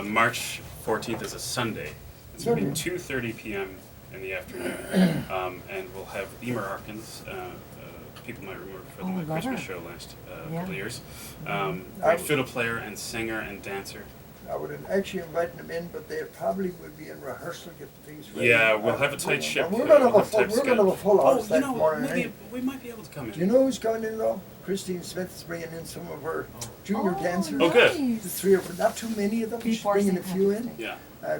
March 14th is a Sunday. It's going to be 2:30 p.m. in the afternoon. And we'll have Emer Harkins. People might remember from the Christmas show last couple of years. Great fiddle player and singer and dancer. I would have actually invited them in, but they probably would be in rehearsal, getting things ready. Yeah, we'll have a tight ship. We're going to have a full house that morning. Maybe we might be able to come in. Do you know who's coming in though? Christine Smith's bringing in some of her junior dancers. Oh, good. The three of them, not too many of them. She's bringing a few in. Yeah.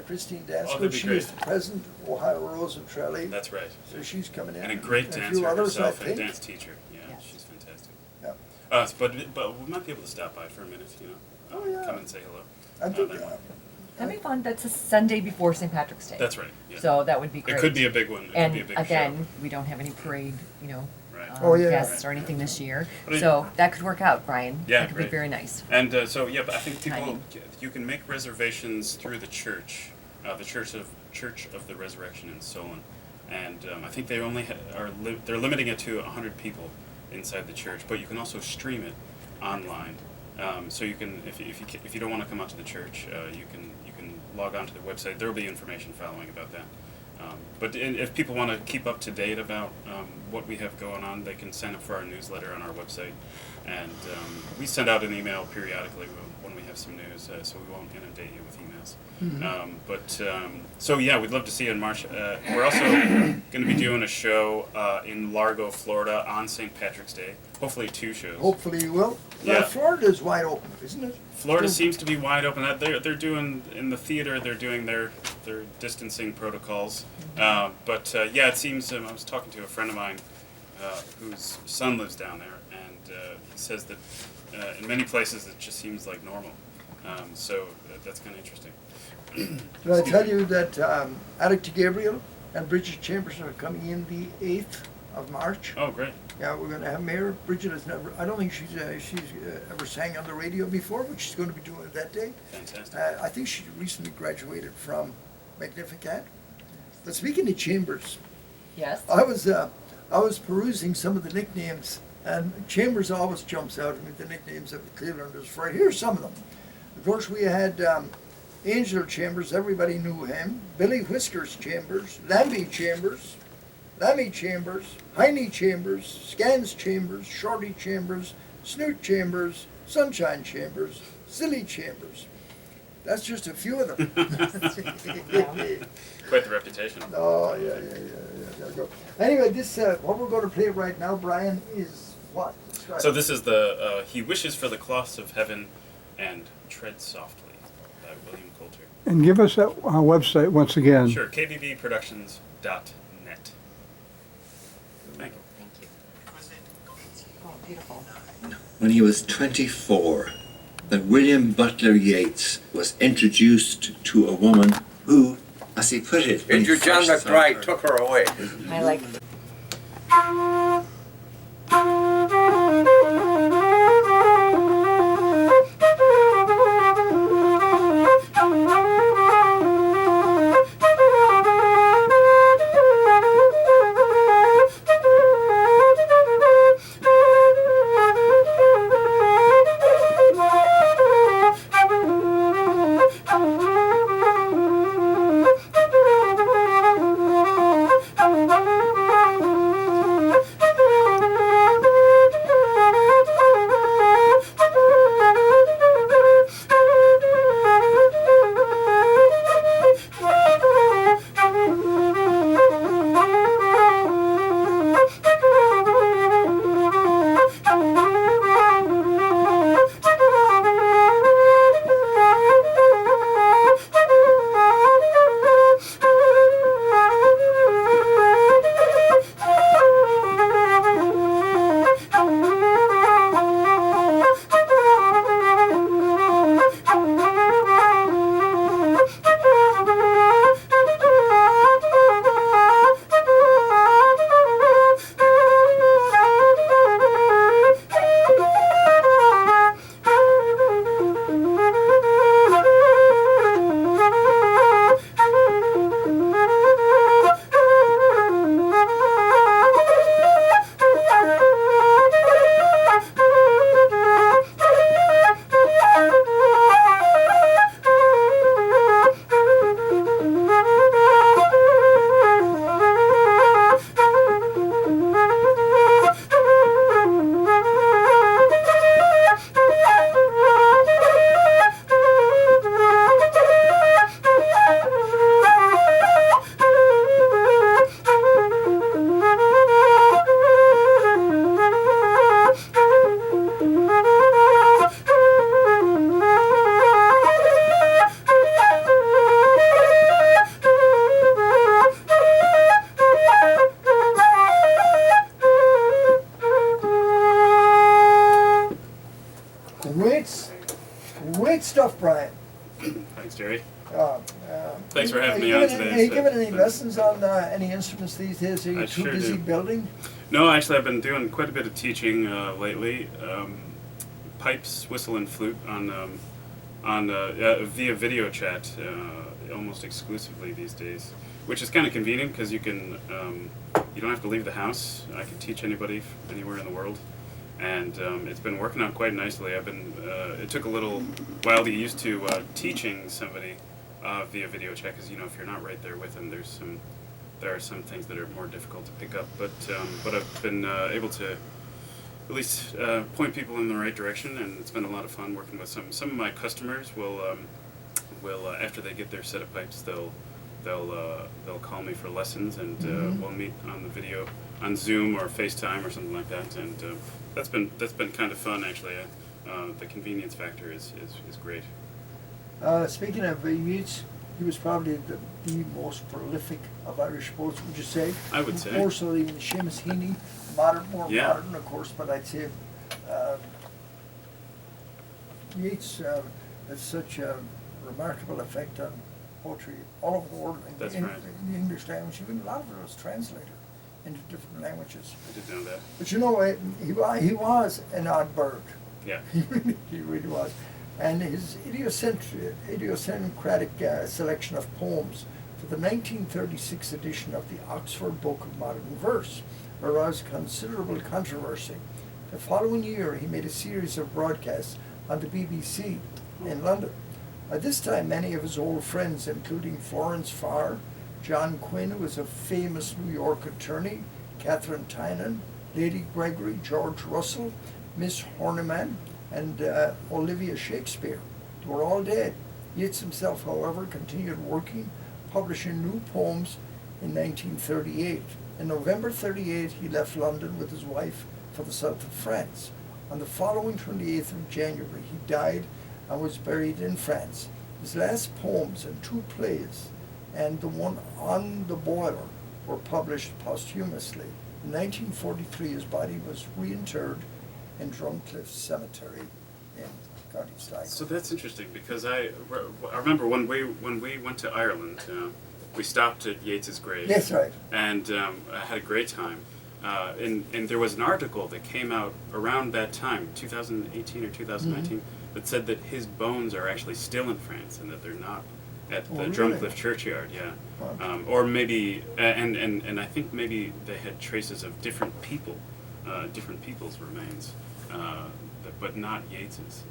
Christine Dansko, that'd be she great. is the president of Ohio Rose and Trelli. That's right. So she's coming in. And a great dancer herself and dance teacher. Yeah, she's fantastic. Yeah. But we might be able to stop by for a minute, you know. Come and say hello. I think, that'd be fun. That's a Sunday before St. Patrick's Day. That's right. Yeah. So that would be great. It could be a big one. And could be a big again, show. we don't have any parade, Right. guests or anything this year. So that could work out, Brian. Yeah, that could great. be very nice. And but I think you can make reservations through the church, the Church of the Resurrection in Solon, and I think they only they're limiting it to 100 people inside the church, but you can also stream it online. So you can, if you don't want to come out to the church, you can log on to the website. There will be information following about that. But if people want to keep up to date about what we have going on, they can sign up for our newsletter on our website, and we send out an email periodically when we have some news, so we won't inundate you with emails. So we'd love to see you in March. We're also going to be doing a show in Largo, Florida on St. Patrick's Day. Hopefully 2 shows. hopefully you will. Yeah. Florida is wide open, isn't it? Florida seems to be wide open. They're doing in the theater. They're doing their distancing protocols. It seems. I was talking to a friend of mine whose son lives down there, and he says that in many places it just seems like normal. So that's kind of interesting. Did I tell you that Alec Gabriel and Bridget Chambers are coming in the 8th of March? Oh, great. Yeah, we're going to have Mayor. Bridget has never, I don't think she's ever sang on the radio before, but she's going to be doing it that day. Fantastic. I think she recently graduated from Magnificat. But speaking of Chambers, Yes. I was perusing some of the nicknames, and Chambers always jumps out at me, the nicknames of the Clevelanders. For here's some of them. Of course, we had Angel Chambers, everybody knew him. Billy Whiskers Chambers, Lamby Chambers, Lammy Chambers, Heine Chambers, Scans Chambers, Shorty Chambers, Snoot Chambers, Sunshine Chambers, Silly Chambers. That's just a few of them. Quite the reputation. Oh, yeah. There we go. Anyway, this what we're going to play right now, Brian, is what? So this is the He Wishes for the Cloths of Heaven and Tread Softly by William Coulter. And give us that website once again. Sure, kbbproductions.net. Thank you. Thank you. Oh, beautiful. When he was 24, that William Butler Yeats was introduced to a woman who, as he put it, when he Major John first saw McBride her, took her away. I like Thanks, Jerry. Uh, Thanks for having are me you on giving- today. Are you So- giving any lessons on any instruments these days? Are you I too sure busy do. building? No, actually, I've been doing quite a bit of teaching lately. Pipes, whistle, and flute on via video chat, almost exclusively these days, which is kind of convenient because you can you don't have to leave the house. I can teach anybody anywhere in the world, and it's been working out quite nicely. It took a little while to get used to teaching somebody via video chat because if you're not right there with them, there are some things that are more difficult to pick up. But I've been able to at least point people in the right direction, and it's been a lot of fun working with some of my customers. Will after they get their set of pipes, they'll call me for lessons, and we'll meet on the video on Zoom or FaceTime or something like that, and that's been kind of fun actually. The convenience factor is great. Speaking of Yeats, he was probably the most prolific of Irish poets, would you say? I would say. More so even Seamus Heaney, more Yeah. modern, of course, but I'd say Yeats has such a remarkable effect on poetry all over the world. That's in, right. in the English language, even a lot of it was translated into different languages. I did know that. But he was an odd bird. Yeah. He really was. And his idiosyncratic selection of poems for the 1936 edition of the Oxford Book of Modern Verse aroused considerable controversy. The following year, he made a series of broadcasts on the BBC in London. At this time, many of his old friends, including Florence Farr, John Quinn, who was a famous New York attorney, Catherine Tynan, Lady Gregory, George Russell, Miss Horniman, and Olivia Shakespeare. They were all dead. Yeats himself, however, continued working, publishing new poems in 1938. In November 38, he left London with his wife for the south of France. On the following 28th of January, he died and was buried in France. His last poems and two plays, and the one On the Boiler, were published posthumously. In 1943, his body was reinterred in Drumcliff Cemetery in County Sligo. So that's interesting because I remember when we went to Ireland, we stopped at Yeats's grave. That's right. And I had a great time. And there was an article that came out around that time, 2018 or 2019, that said that his bones are actually still in France and that they're not at the really? Drumcliff churchyard. Yeah. Wow. Or maybe, and I think maybe they had traces of different people, different people's remains, but not Yeats's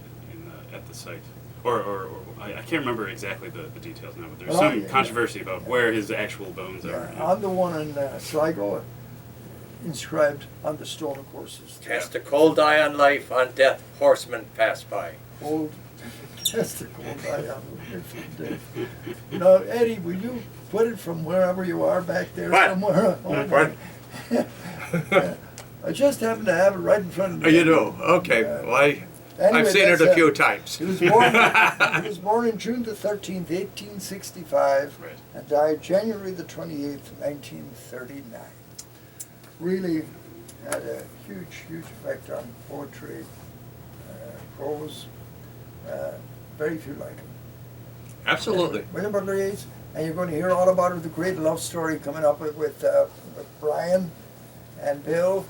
at the site. Or I can't remember exactly the details now, but there's Well, some yeah, controversy about where his actual bones are. Yeah, on the one in Sligo, inscribed on the stone, of course, is Cast a cold eye on life, on death, horsemen pass by. old testicle. Now, Eddie, will you put it from wherever you are back there What? somewhere? What? I just happen to have it right in front of me. Oh, you do? Okay. Well, Anyway, I've seen it that's, a few times. He was born on June the 13th, 1865, Right. and died January the 28th, 1939. Really had a huge effect on poetry, prose. Very few like him. Absolutely. William Butler Yeats, and you're going to hear all about it, the great love story coming up with Brian and Bill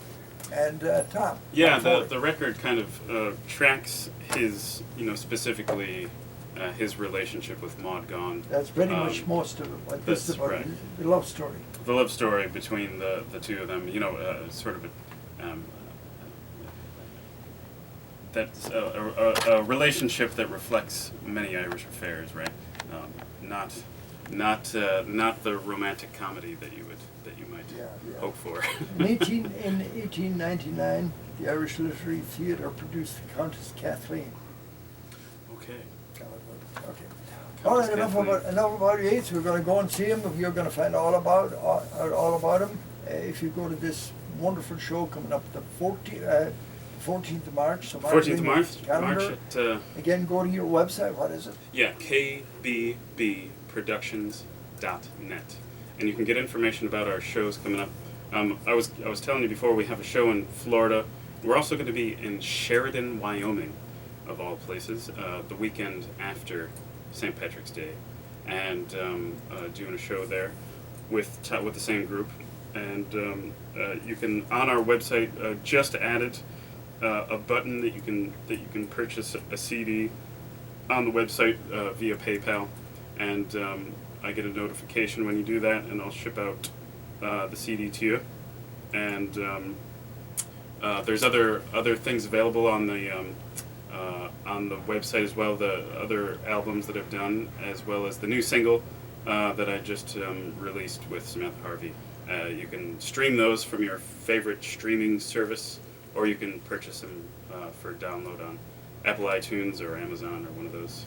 and Tom. Yeah, Tom Foley. the record kind of tracks his, specifically his relationship with Maud Gonne. That's pretty much most of it. Like this is that's about right. the love story. The love story between the two of them, sort of that's a relationship that reflects many Irish affairs, right? Not the romantic comedy that you might Yeah. hope for. In 1899, the Irish Literary Theatre produced the Countess Kathleen. Okay. Okay. All right, enough about Yeats. We're going to go and see him. You're going to find all about him if you go to this wonderful show coming up the 14th of March. So 14th of March. calendar. Again, go to your website. What is it? Yeah, kbbproductions.net, and you can get information about our shows coming up. I was telling you before, we have a show in Florida. We're also going to be in Sheridan, Wyoming, of all places, the weekend after St. Patrick's Day, and doing a show there with the same group. And you can, on our website, just added a button that you can purchase a CD on the website via PayPal, and I get a notification when you do that, and I'll ship out the CD to you. And there's other things available on the website as well. The other albums that I've done, as well as the new single that I just released with Samantha Harvey. You can stream those from your favorite streaming service, or you can purchase them for download on Apple iTunes or Amazon or one of those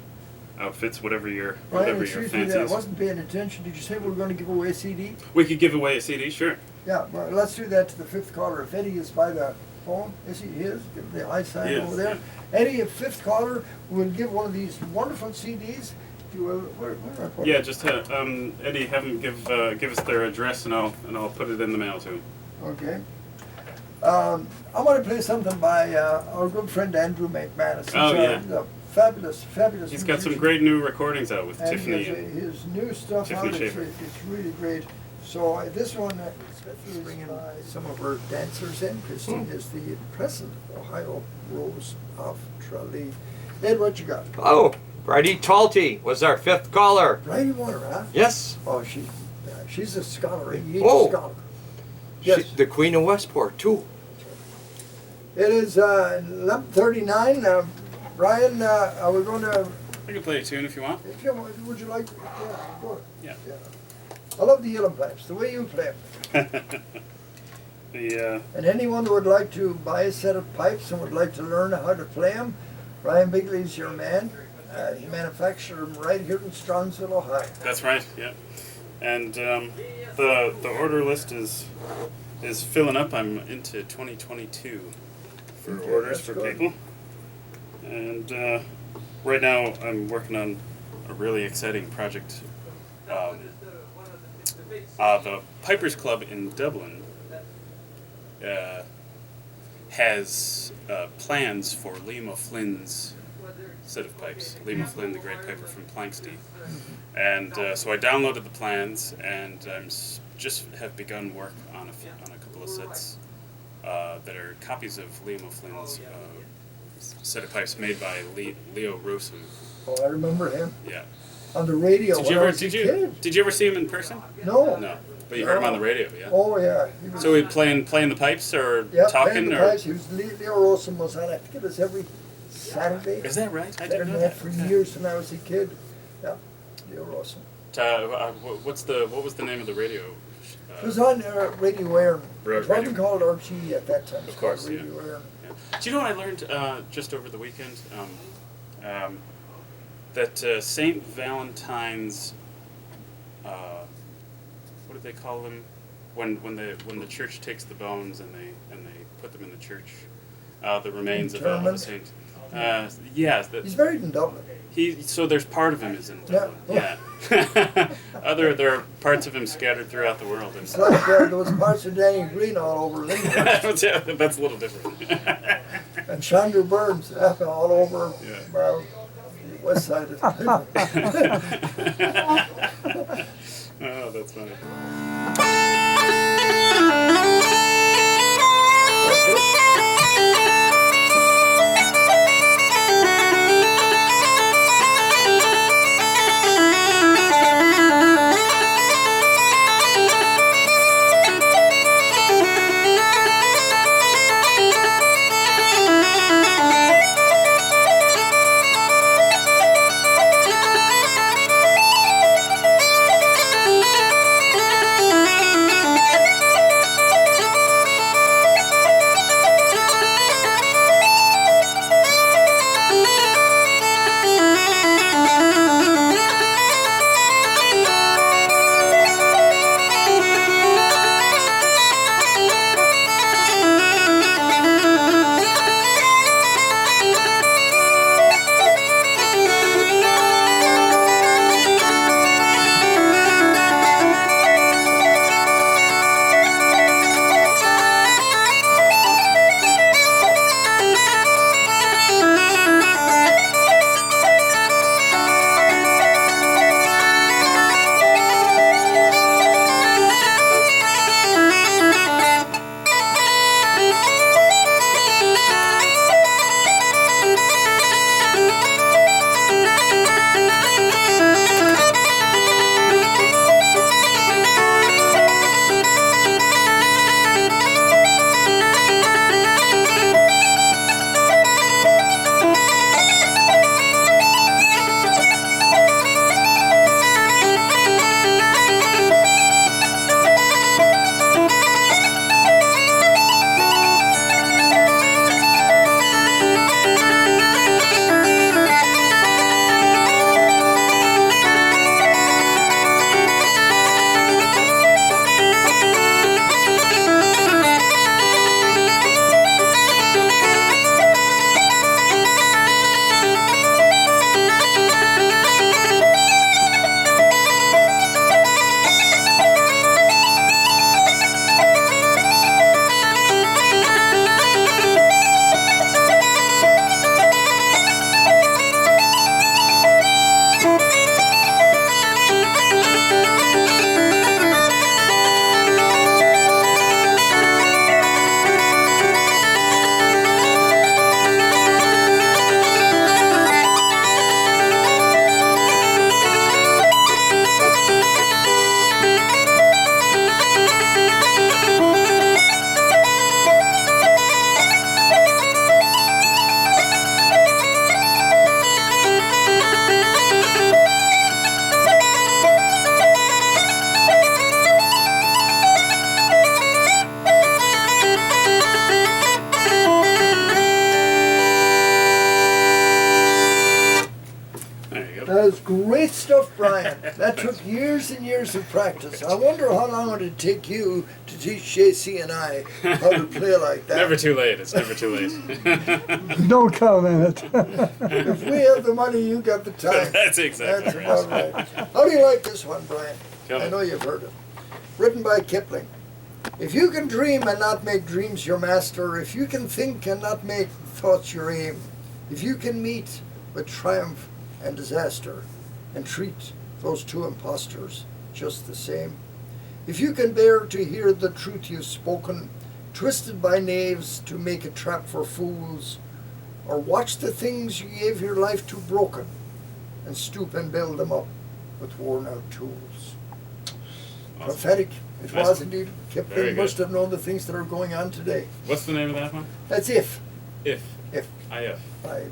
outfits, whatever your Excuse me, fancy I is. wasn't paying attention. Did you say we were going to give away a CD? We could give away a CD, sure. Yeah, well, let's do that to the fifth caller. If Eddie is by the phone, is he? He is? Give the high sign Yes, over there. yeah. Eddie, if fifth caller, will give one of these wonderful CDs. You will, where do I put Yeah, it? just Eddie, have them give us their address, and I'll put it in the mail to him. Okay. I want to play something by our good friend Andrew McManus. Oh, yeah. He's a fabulous He's got some musician. great new recordings out with And Tiffany. his new stuff Tiffany out, Schaefer. it's really great. So this one, especially bringing some of our dancers in. Christine is the present Ohio Rose of Tralee. Ed, what you got? Oh, Bridie Talty was our fifth caller. Bridie Warner, huh? Yes. Oh, she's a scholar, a Yale Oh. scholar. She, Yes. the Queen of Westport, too. It is 11:39. Brian, are we going to? I can play a tune if you want. If you, would you like? Yeah, go ahead. Yeah. I love the yellow pipes, the way you play them. The And anyone that would like to buy a set of pipes and would like to learn how to play them, Brian Bigley's your man. He manufactures them right here in Strongsville, Ohio. that's right. Yeah. And the order list is filling up. I'm into 2022 for Okay, orders that's for good. people. And right now I'm working on a really exciting project. The Pipers Club in Dublin has plans for Liam O'Flynn's set of pipes. Liam O'Flynn, the great piper from Planxty. And so I downloaded the plans, and just have begun work on a couple of sets that are copies of Liam O'Flynn's set of pipes made by Leo Rosum. Oh, I remember him Yeah. on the radio Did when you I ever was a kid. did you ever see him in person? No. No, but you heard him on the radio, yeah. Oh yeah. He was, So he playing the pipes or yeah, talking playing the or pipes. He was Leo Rosen was on. I think it was every Saturday. is that right? I I've didn't been know that that. for Okay. years when I was a kid. Yeah, Leo Rosen. What was the name of the radio? It was on Radio Air. Radio- It wasn't called RT at that time. It was Of course, called yeah. Radio Air. Do you know what I learned just over the weekend? That Saint Valentine's, what do they call them? When the church takes the bones and they put them in the church, the remains of a Interment? saint. Yeah, He's buried in Dublin. so there's part of him is in Yeah. Dublin. Yeah. There are parts of him scattered throughout the world. And It's like those parts of Danny Green all over Lincoln that's a little different. and Chandra Burns all over Yeah. the west side of Oh, that's funny. stuff, Brian. That took years and years of practice. I wonder how long it would take you to teach JC and I how to play like that. Never too late. It's never too late. Don't count on it. If we have the money, you got the time. That's exactly That's right. about right. How do you like this one, Brian? Come I on. know you've heard it. Written by Kipling. If you can dream and not make dreams your master, if you can think and not make thoughts your aim, if you can meet with triumph and disaster and treat those two impostors just the same, if you can bear to hear the truth you've spoken, twisted by knaves to make a trap for fools, or watch the things you gave your life to broken and stoop and build them up with worn out tools. Awesome. Prophetic. It Nice. was indeed. Very Kipling good. must have known the things that are going on today. What's the name of that one? That's If If. If. IF. by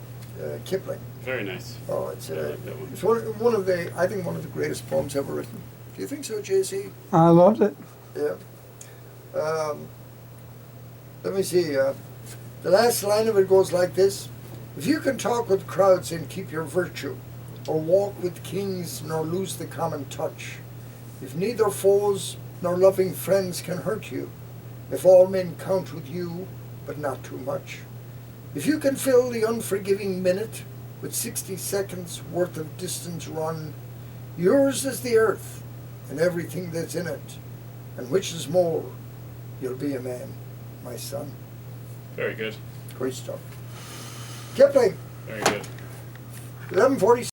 Kipling. Very nice. Oh, it's, I like that one. it's one of the, I think one of the greatest poems ever written. Do you think so, JC? I loved it. Yeah. Let me see. The last line of it goes like this. If you can talk with crowds and keep your virtue, or walk with kings nor lose the common touch, if neither foes nor loving friends can hurt you, if all men count with you, but not too much, if you can fill the unforgiving minute with 60 seconds worth of distance run, yours is the earth and everything that's in it, and which is more, you'll be a man, my son. Very good. Great stuff. Kipling, Very good. 11:40.